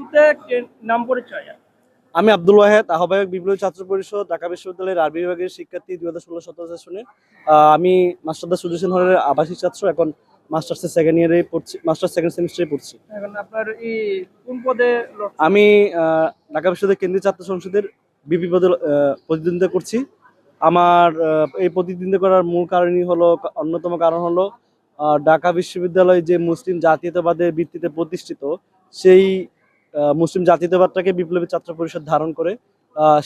শুরুতে নাম পরিচয়। আমি আব্দুল ওয়াহেদ, আহ্বায়ক বিপ্লবী ছাত্র পরিষদ, ঢাকা বিশ্ববিদ্যালয়ের আরবি বিভাগের শিক্ষার্থী 2016-17 সেশনে। আমি মাস্টারদা সুদর্শন হলের আবাসিক ছাত্র, এখন মাস্টার্সের সেকেন্ড ইয়ারে পড়ছি, মাস্টার্স সেকেন্ড সেমিস্টারে পড়ছি। এখন আপনার এই কোন পদে আমি ঢাকা বিশ্ববিদ্যালয় কেন্দ্রীয় ছাত্র সংসদের বিপি পদে প্রতিদ্বন্দ্বিতা করছি। আমার এই প্রতিদ্বন্দ্বিতা করার মূল কারণই হলো, অন্যতম কারণ হলো ঢাকা বিশ্ববিদ্যালয় যে মুসলিম জাতীয়তাবাদের ভিত্তিতে প্রতিষ্ঠিত, সেই মুসলিম জাতীয়তাবাদটাকে বিপ্লবী ছাত্র পরিষদ ধারণ করে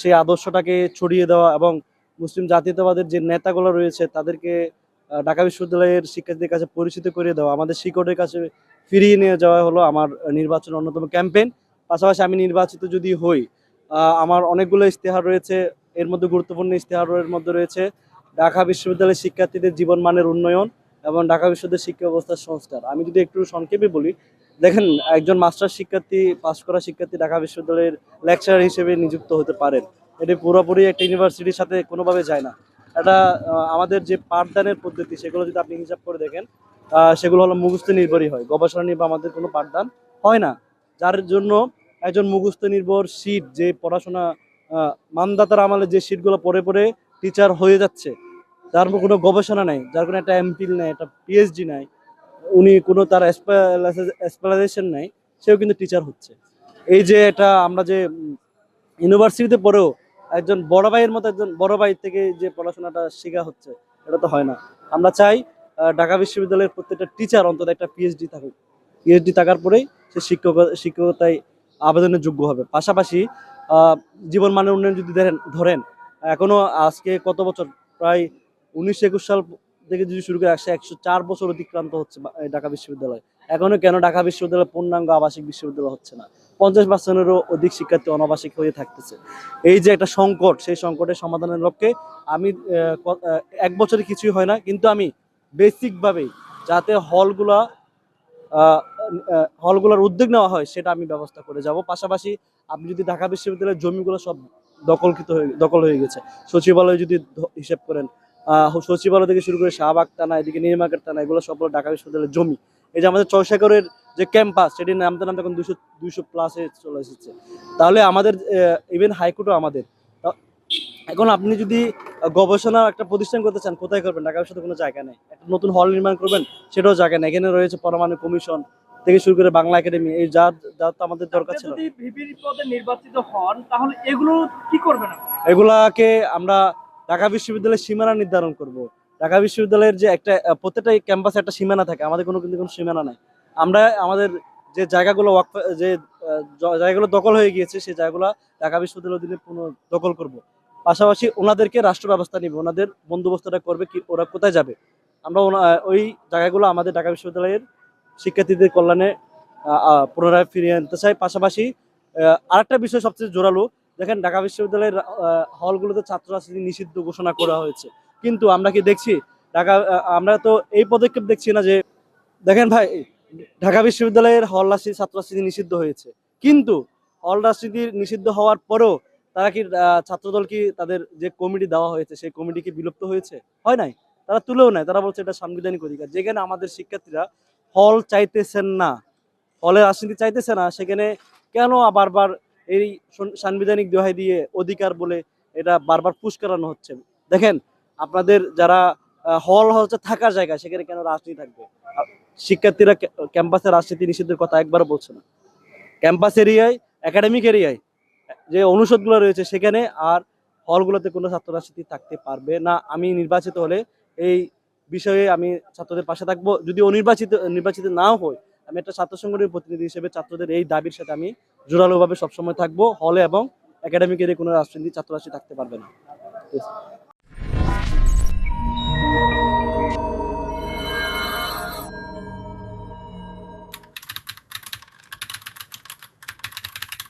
সেই আদর্শটাকে ছড়িয়ে দেওয়া এবং মুসলিম জাতীয়তাবাদের যে নেতাগুলো রয়েছে তাদেরকে ঢাকা বিশ্ববিদ্যালয়ের শিক্ষার্থীদের কাছে পরিচিত করে দেওয়া, আমাদের শিকড়ের কাছে ফিরিয়ে নিয়ে যাওয়া হলো আমার নির্বাচনের অন্যতম ক্যাম্পেইন। পাশাপাশি আমি নির্বাচিত যদি হই, আমার অনেকগুলো ইশতেহার রয়েছে। এর মধ্যে গুরুত্বপূর্ণ ইশতেহারের মধ্যে রয়েছে ঢাকা বিশ্ববিদ্যালয়ের শিক্ষার্থীদের জীবনমানের উন্নয়ন এবং ঢাকা বিশ্ববিদ্যালয়ের শিক্ষা ব্যবস্থার সংস্কার। আমি যদি একটু সংক্ষেপে বলি, দেখেন, একজন মাস্টার শিক্ষার্থী, পাশ করা শিক্ষার্থী ঢাকা বিশ্ববিদ্যালয়ের লেকচারার হিসেবে নিযুক্ত হতে পারেন। এটি পুরোপুরি একটা ইউনিভার্সিটির সাথে কোনোভাবে যায় না। এটা আমাদের যে পাঠদানের পদ্ধতি, সেগুলো যদি আপনি হিসাব করে দেখেন, সেগুলো হলো মুখস্থ নির্ভরই হয়, গবেষণা নির্ভর আমাদের কোনো পাঠদান হয় না। যার জন্য একজন মুখস্থ নির্ভর শীট, যে পড়াশোনা মানদাতার আমলে যে শীটগুলো পড়ে পড়ে টিচার হয়ে যাচ্ছে, যার কোনো গবেষণা নেই, যার কোনো একটা এমফিল নেই, একটা পিএইচডি নাই, উনি কোনো তার স্পেশালাইজেশন নেই, সেও কিন্তু টিচার হচ্ছে। এই যে এটা আমরা যে ইউনিভার্সিটিতে পড়েও একজন বড় ভাইয়ের মতো একজন বড় ভাই থেকে যে পড়াশোনাটা শেখা হচ্ছে, এটা তো হয় না। আমরা চাই ঢাকা বিশ্ববিদ্যালয়ের প্রত্যেকটা টিচার অন্তত একটা পিএইচডি থাকুক। পিএইচডি থাকার পরেই সে শিক্ষকতায় আবেদনের যোগ্য হবে। পাশাপাশি জীবন মানের উন্নয়ন যদি ধরেন, এখনো আজকে কত বছর, প্রায় 19-21 সাল থেকে যদি শুরু করে আসে, 104 বছর অতিক্রান্ত হচ্ছে ঢাকা বিশ্ববিদ্যালয়। এখনো কেন ঢাকা বিশ্ববিদ্যালয় পূর্ণাঙ্গ আবাসিক বিশ্ববিদ্যালয় হচ্ছে না? 50%-এরও অধিক শিক্ষার্থী অনাবাসিক হয়ে থাকতেছে। এই যে একটা সংকট, সেই সংকটের সমাধানের লক্ষ্যে আমি 1 বছরে কিছুই হয় না, কিন্তু আমি বেসিকভাবে যাতে হলগুলোর উদ্যোগ নেওয়া হয়, সেটা আমি ব্যবস্থা করে যাব। পাশাপাশি আপনি যদি ঢাকা বিশ্ববিদ্যালয়ের জমিগুলো সব দখল হয়ে গেছে, সচিবালয় যদি হিসেব করেন, সচিবালয় থেকে শুরু করে শাহবাগ থানা, এদিকে নির্মাকের থানা, এগুলো সব হলো ঢাকা বিশ্ববিদ্যালয়ের জমি। এই যে আমাদের চৌসাগরের যে ক্যাম্পাস, সেটির নামতে নামতে এখন 200 প্লাসে চলে এসেছে। তাহলে আমাদের ইভেন হাইকোর্টও আমাদের। এখন আপনি যদি গবেষণার একটা প্রতিষ্ঠান করতে চান, কোথায় করবেন? ঢাকা বিশ্ববিদ্যালয়ে কোনো জায়গা নেই। একটা নতুন হল নির্মাণ করবেন, সেটাও জায়গা নেই। এখানে রয়েছে পরমাণু কমিশন থেকে শুরু করে বাংলা একাডেমি, এই যা যা তো আমাদের দরকার ছিল। যদি ভিপি পদে নির্বাচিত হন, তাহলে এগুলো কি করবেন? এগুলাকে আমরা ঢাকা বিশ্ববিদ্যালয়ের সীমানা নির্ধারণ করব। ঢাকা বিশ্ববিদ্যালয়ের যে একটা প্রত্যেকটা ক্যাম্পাসে একটা সীমানা থাকে, আমাদের কিন্তু কোনো সীমানা নাই। আমরা আমাদের যে জায়গাগুলো যে জায়গাগুলো দখল হয়ে গিয়েছে, সেই জায়গাগুলো ঢাকা বিশ্ববিদ্যালয়ের অধীনে পুনঃ দখল করব। পাশাপাশি ওনাদেরকে রাষ্ট্র ব্যবস্থা নিবে, ওনাদের বন্দোবস্তটা করবে, কি ওরা কোথায় যাবে, আমরা ওই জায়গাগুলো আমাদের ঢাকা বিশ্ববিদ্যালয়ের শিক্ষার্থীদের কল্যাণে পুনরায় ফিরিয়ে আনতে চাই। পাশাপাশি আরেকটা বিষয় সবচেয়ে জোরালো, দেখেন, ঢাকা বিশ্ববিদ্যালয়ের হলগুলোতে ছাত্র রাজনীতি নিষিদ্ধ ঘোষণা করা হয়েছে, কিন্তু আমরা কি দেখছি? আমরা তো এই পদক্ষেপ দেখছি না যে, দেখেন ভাই, ঢাকা বিশ্ববিদ্যালয়ের হল রাজনীতি, ছাত্র রাজনীতি নিষিদ্ধ হয়েছে, কিন্তু হল রাজনীতি নিষিদ্ধ হওয়ার পরেও তারা কি ছাত্রদল কি তাদের যে কমিটি দেওয়া হয়েছে, সেই কমিটি কি বিলুপ্ত হয়েছে? হয় নাই। তারা তুলেও নাই, তারা বলছে এটা সাংবিধানিক অধিকার। যেখানে আমাদের শিক্ষার্থীরা হল চাইতেছেন না, হলে রাজনীতি চাইতেছে না, সেখানে কেন বারবার এই সাংবিধানিক দোহাই দিয়ে অধিকার বলে এটা বারবার পুশ করানো হচ্ছে? দেখেন, আপনাদের যারা হল হচ্ছে থাকার জায়গা, সেখানে কেন রাজনীতি থাকবে? শিক্ষার্থীরা ক্যাম্পাসে রাজনীতি নিষিদ্ধের কথা একবারও বলছে না। ক্যাম্পাস এরিয়ায়, একাডেমিক এরিয়ায় যে অনুষদগুলো রয়েছে, সেখানে আর হলগুলোতে কোনো ছাত্র রাজনীতি থাকতে পারবে না। আমি নির্বাচিত হলে এই বিষয়ে আমি ছাত্রদের পাশে থাকবো। যদি নির্বাচিত নাও হয়, আমি একটা ছাত্র সংগঠনের প্রতিনিধি হিসেবে ছাত্রদের এই দাবির সাথে আমি জোরালোভাবে সবসময় থাকবো। হলে এবং একাডেমিক এরিয়ায় কোনো রাজনীতি, ছাত্র রাজনীতি থাকতে পারবে না।